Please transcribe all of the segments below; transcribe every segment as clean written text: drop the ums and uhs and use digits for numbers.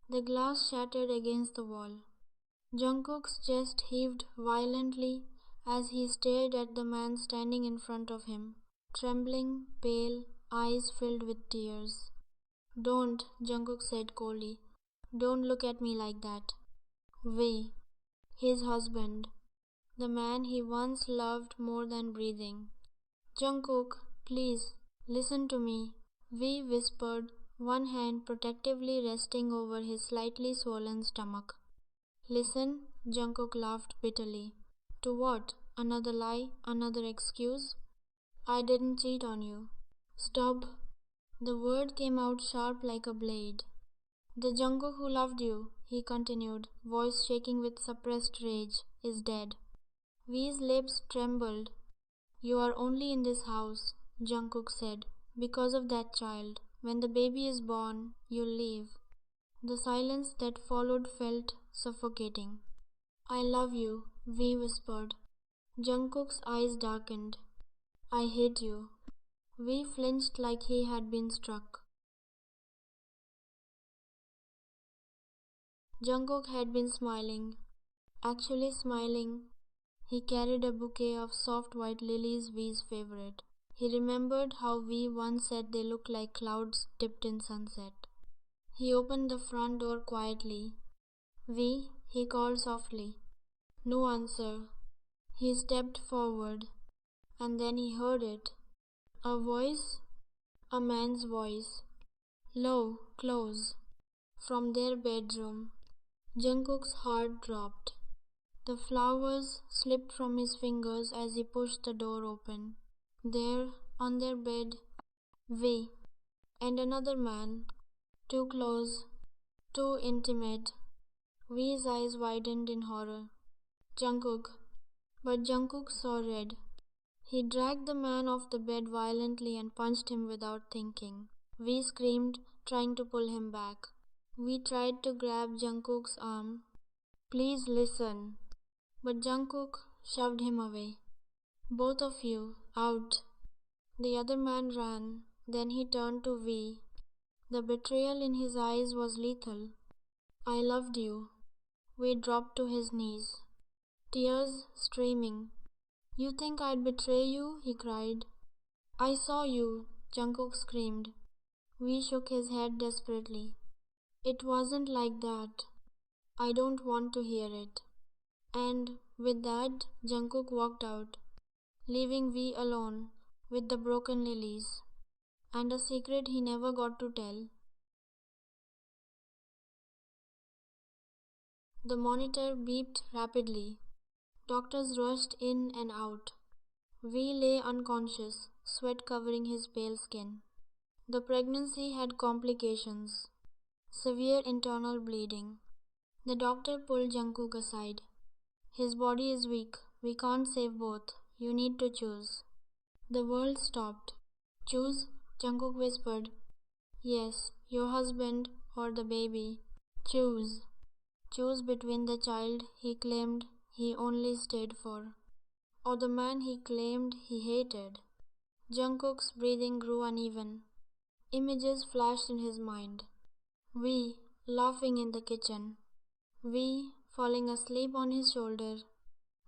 The glass shattered against the wall. Jungkook's chest heaved violently as he stared at the man standing in front of him, trembling, pale, eyes filled with tears. Don't, Jungkook said coldly. Don't look at me like that. V, his husband, the man he once loved more than breathing. Jungkook, please, listen to me, V whispered, one hand protectively resting over his slightly swollen stomach. Listen, Jungkook laughed bitterly. To what? Another lie? Another excuse? I didn't cheat on you. Stop. The word came out sharp like a blade. The Jungkook who loved you, he continued, voice shaking with suppressed rage, is dead. V's lips trembled. You are only in this house, Jungkook said, because of that child. When the baby is born, you'll leave. The silence that followed felt suffocating. I love you, V whispered. Jungkook's eyes darkened. I hate you. V flinched like he had been struck. Jungkook had been smiling. Actually smiling. He carried a bouquet of soft white lilies, V's favorite. He remembered how V once said they looked like clouds dipped in sunset. He opened the front door quietly. V, he called softly. No answer. He stepped forward, and then he heard it. A voice, a man's voice. Low, close. From their bedroom. Jungkook's heart dropped. The flowers slipped from his fingers as he pushed the door open. There, on their bed, V, and another man, too close, too intimate. V's eyes widened in horror. Jungkook. But Jungkook saw red. He dragged the man off the bed violently and punched him without thinking. V screamed, trying to pull him back. V tried to grab Jungkook's arm. Please listen. But Jungkook shoved him away. Both of you, out. The other man ran. Then he turned to V. The betrayal in his eyes was lethal. I loved you. V dropped to his knees, tears streaming. You think I'd betray you? He cried. I saw you, Jungkook screamed. V shook his head desperately. It wasn't like that. I don't want to hear it. And with that, Jungkook walked out, leaving V alone with the broken lilies and a secret he never got to tell. The monitor beeped rapidly. Doctors rushed in and out. V lay unconscious, sweat covering his pale skin. The pregnancy had complications, severe internal bleeding. The doctor pulled Jungkook aside. His body is weak. We can't save both. You need to choose. The world stopped. Choose? Jungkook whispered. Yes, your husband or the baby. Choose. Choose between the child he claimed he only stayed for, or the man he claimed he hated. Jungkook's breathing grew uneven. Images flashed in his mind. V laughing in the kitchen. V falling asleep on his shoulder.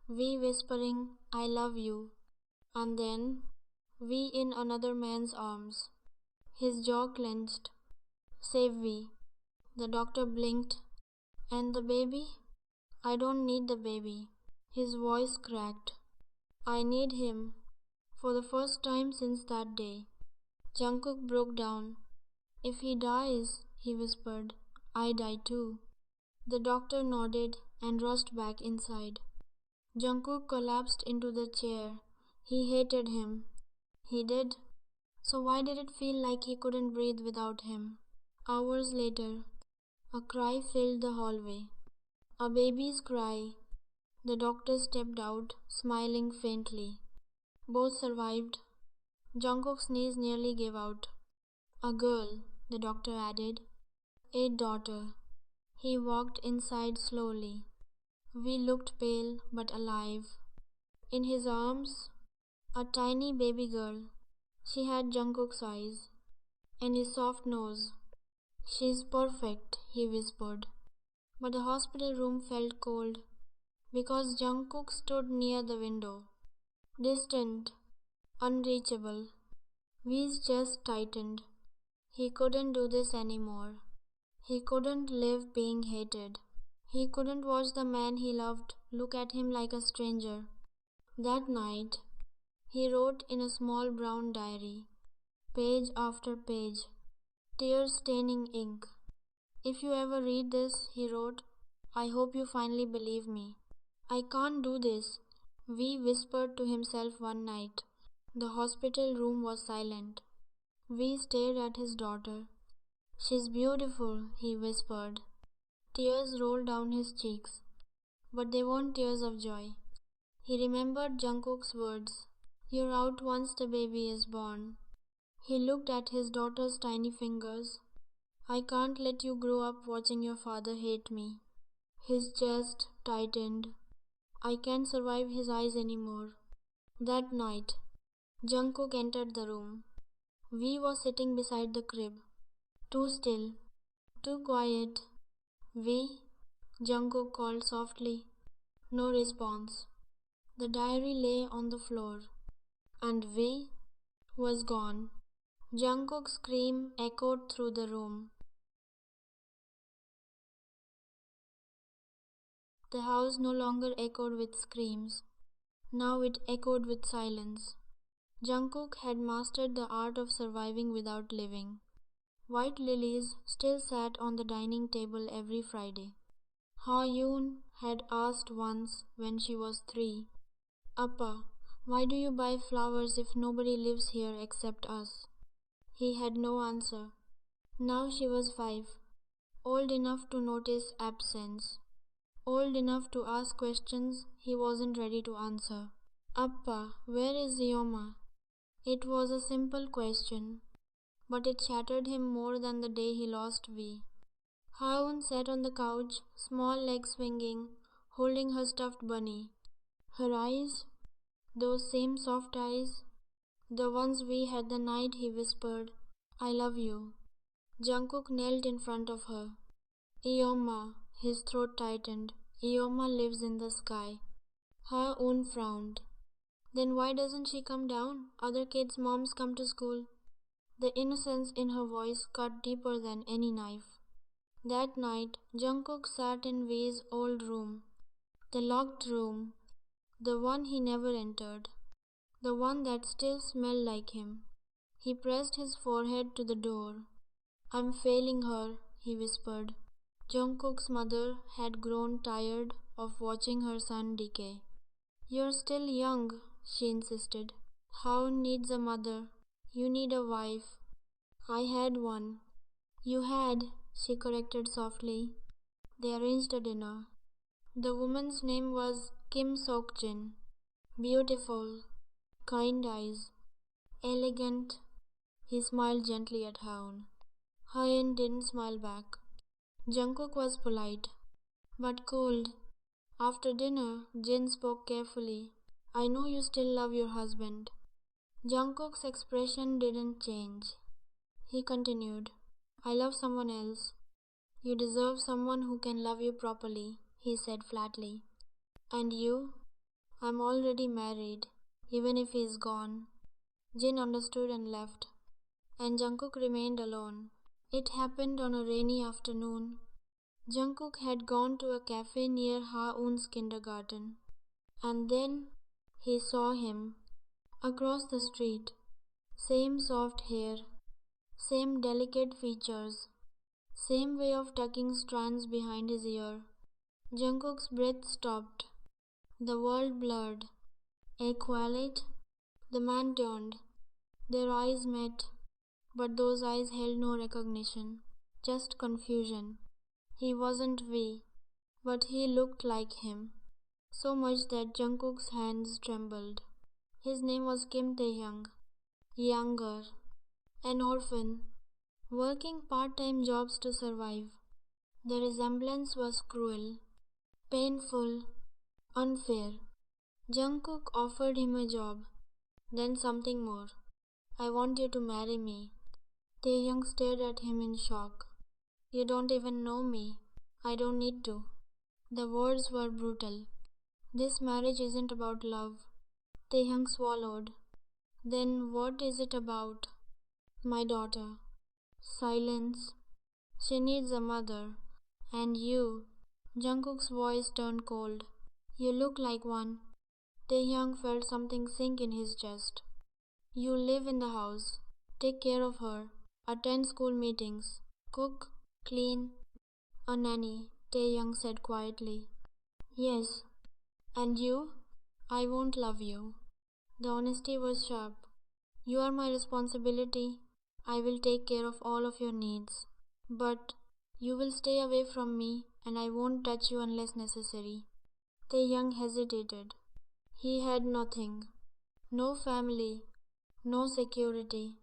V whispering, I love you. And then V in another man's arms. His jaw clenched. Save V. The doctor blinked. And the baby? I don't need the baby. His voice cracked. I need him. For the first time since that day. Jungkook broke down. If he dies, he whispered, I die too. The doctor nodded and rushed back inside. Jungkook collapsed into the chair. He hated him. He did. So why did it feel like he couldn't breathe without him? Hours later, a cry filled the hallway. A baby's cry. The doctor stepped out, smiling faintly. Both survived. Jungkook's knees nearly gave out. A girl, the doctor added. A daughter. He walked inside slowly. We looked pale but alive. In his arms, a tiny baby girl. She had Jungkook's eyes and his soft nose. She's perfect, he whispered. But the hospital room felt cold because Jungkook stood near the window, distant, unreachable. V's chest tightened. He couldn't do this anymore. He couldn't live being hated. He couldn't watch the man he loved look at him like a stranger. That night, he wrote in a small brown diary, page after page, tears staining ink. If you ever read this, he wrote, I hope you finally believe me. I can't do this, V whispered to himself one night. The hospital room was silent. V stared at his daughter. She's beautiful, he whispered. Tears rolled down his cheeks, but they weren't tears of joy. He remembered Jungkook's words, You're out once the baby is born. He looked at his daughter's tiny fingers. I can't let you grow up watching your father hate me. His chest tightened. I can't survive his eyes anymore. That night, Jungkook entered the room. V was sitting beside the crib. Too still, too quiet. V? Jungkook called softly. No response. The diary lay on the floor, and V was gone. Jungkook's scream echoed through the room. The house no longer echoed with screams. Now it echoed with silence. Jungkook had mastered the art of surviving without living. White lilies still sat on the dining table every Friday. Ha Yoon had asked once when she was 3, Appa, why do you buy flowers if nobody lives here except us? He had no answer. Now she was 5, old enough to notice absence, old enough to ask questions he wasn't ready to answer. Appa, where is Yoma? It was a simple question, but it shattered him more than the day he lost V. Haun sat on the couch, small legs swinging, holding her stuffed bunny. Her eyes, those same soft eyes, the ones we had the night he whispered, I love you. Jungkook knelt in front of her. Ioma, his throat tightened. Ioma lives in the sky. Ha-un frowned. Then why doesn't she come down? Other kids' moms come to school. The innocence in her voice cut deeper than any knife. That night, Jungkook sat in V's old room. The locked room. The one he never entered. The one that still smelled like him. He pressed his forehead to the door. I'm failing her, he whispered. Jungkook's mother had grown tired of watching her son decay. You're still young, she insisted. Haun needs a mother. You need a wife. I had one. You had, she corrected softly. They arranged a dinner. The woman's name was Kim Sok-jin. Beautiful, kind eyes, elegant. He smiled gently at Haun. Hayan didn't smile back. Jungkook was polite, but cold. After dinner, Jin spoke carefully. I know you still love your husband. Jungkook's expression didn't change. He continued, I love someone else. You deserve someone who can love you properly, he said flatly. And you? I'm already married, even if he's gone. Jin understood and left, and Jungkook remained alone. It happened on a rainy afternoon. Jungkook had gone to a cafe near Ha-un's kindergarten, and then he saw him across the street. Same soft hair, same delicate features, same way of tucking strands behind his ear. Jungkook's breath stopped. The world blurred. Equality? The man turned. Their eyes met, but those eyes held no recognition, just confusion. He wasn't V, but he looked like him, so much that Jungkook's hands trembled. His name was Kim Taehyung, younger, an orphan, working part-time jobs to survive. The resemblance was cruel, painful, unfair. Jungkook offered him a job, then something more. I want you to marry me. Taehyung stared at him in shock. You don't even know me. I don't need to. The words were brutal. This marriage isn't about love. Taehyung swallowed. Then what is it about? My daughter. Silence. She needs a mother. And you. Jungkook's voice turned cold. You look like one. Taehyung felt something sink in his chest. You live in the house. Take care of her. Attend school meetings. Cook. Clean. A nanny, Taehyung said quietly. Yes. And you? I won't love you. The honesty was sharp. You are my responsibility. I will take care of all of your needs. But you will stay away from me and I won't touch you unless necessary. Taehyung hesitated. He had nothing. No family. No security.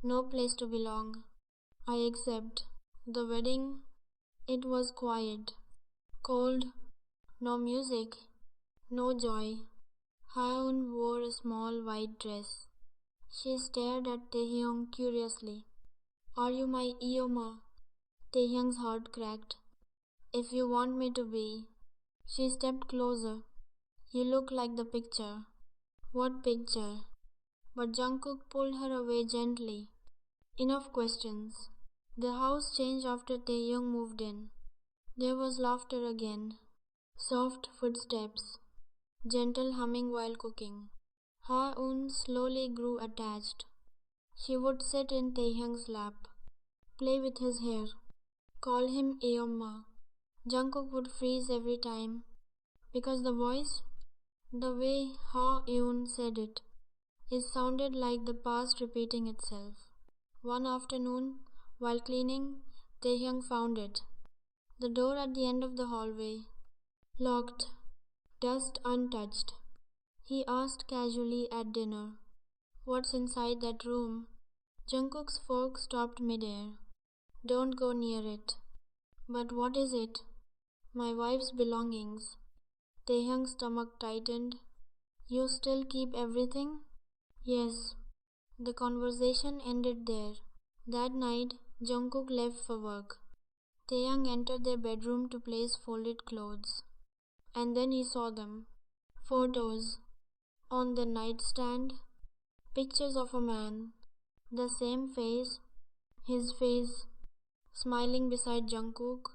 No place to belong. I accept. The wedding, it was quiet. Cold. No music. No joy. Haeun wore a small white dress. She stared at Taehyung curiously. Are you my Ioma? Taehyung's heart cracked. If you want me to be. She stepped closer. You look like the picture. What picture? But Jungkook pulled her away gently. Enough questions. The house changed after Taehyung moved in. There was laughter again. Soft footsteps. Gentle humming while cooking. Ha-un slowly grew attached. She would sit in Taehyung's lap, play with his hair, call him Eomma. Jungkook would freeze every time, because the voice, the way Ha-eun said it sounded like the past repeating itself. One afternoon, while cleaning, Taehyung found it. The door at the end of the hallway, locked, dust untouched. He asked casually at dinner, what's inside that room? Jungkook's fork stopped midair. Don't go near it. But what is it? My wife's belongings. Taehyung's stomach tightened. You still keep everything? Yes. The conversation ended there. That night, Jungkook left for work. Taehyung entered their bedroom to place folded clothes. And then he saw them. Photos. On the nightstand. Pictures of a man. The same face. His face. Smiling beside Jungkook.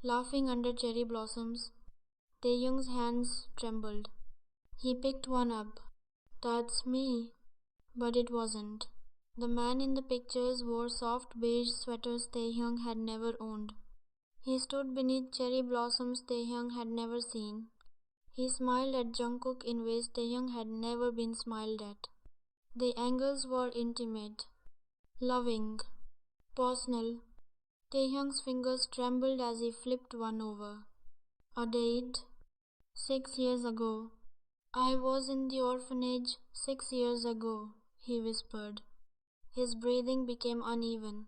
Laughing under cherry blossoms. Taehyung's hands trembled. He picked one up. That's me. But it wasn't. The man in the pictures wore soft beige sweaters Taehyung had never owned. He stood beneath cherry blossoms Taehyung had never seen. He smiled at Jungkook in ways Taehyung had never been smiled at. The angles were intimate, loving, personal. Taehyung's fingers trembled as he flipped one over. A date. 6 years ago. I was in the orphanage 6 years ago, he whispered. His breathing became uneven.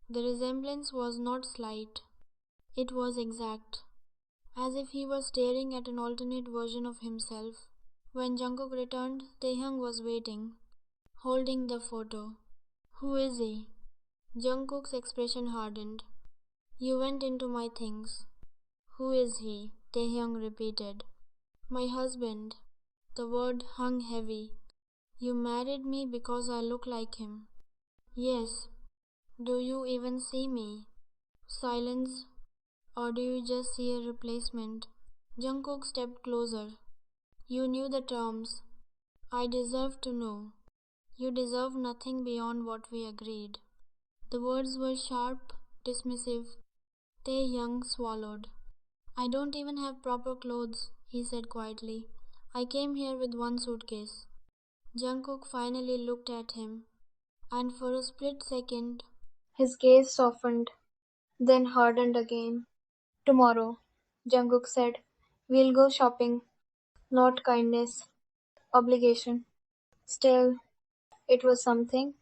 The resemblance was not slight. It was exact, as if he was staring at an alternate version of himself. When Jungkook returned, Taehyung was waiting, holding the photo. Who is he? Jungkook's expression hardened. You went into my things. Who is he? Taehyung repeated. My husband. The word hung heavy. You married me because I look like him. Yes. Do you even see me? Silence. Or do you just see a replacement? Jungkook stepped closer. You knew the terms. I deserve to know. You deserve nothing beyond what we agreed. The words were sharp, dismissive. Taehyung swallowed. I don't even have proper clothes, he said quietly. I came here with one suitcase. Jungkook finally looked at him, and for a split second, his gaze softened, then hardened again. Tomorrow, Jungkook said, we'll go shopping. Not kindness, obligation. Still, it was something.